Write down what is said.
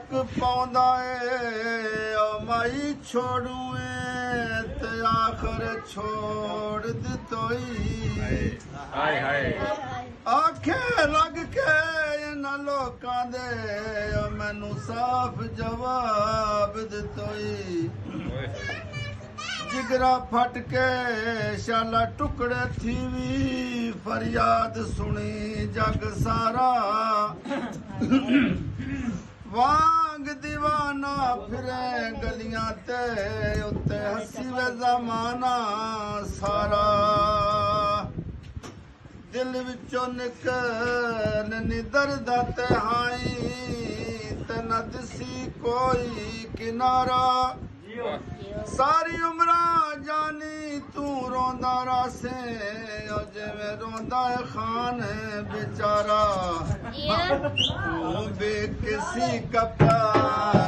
फर्क पाउंदा ए ओ माई छोड़ूए ते आखिर छोड़ दितोई हाय हाय आखे लग के इन्हां लोकां दे ओ मैनू साफ जवाब दितोई जिगरा फट के शाला टुकड़े थी भी फरियाद सुनी जग सारा वांग दीवाना फिरे गलियां ते उत्ते हसी वे जमाना सारा दिल विचों निकल नी दर्द ते हाई ते न दिसी कोई किनारा सारी उम्र जानी तू रोंदा रासे जिवें रोंदा है खान बेचारा तू बेकिसी का प्यार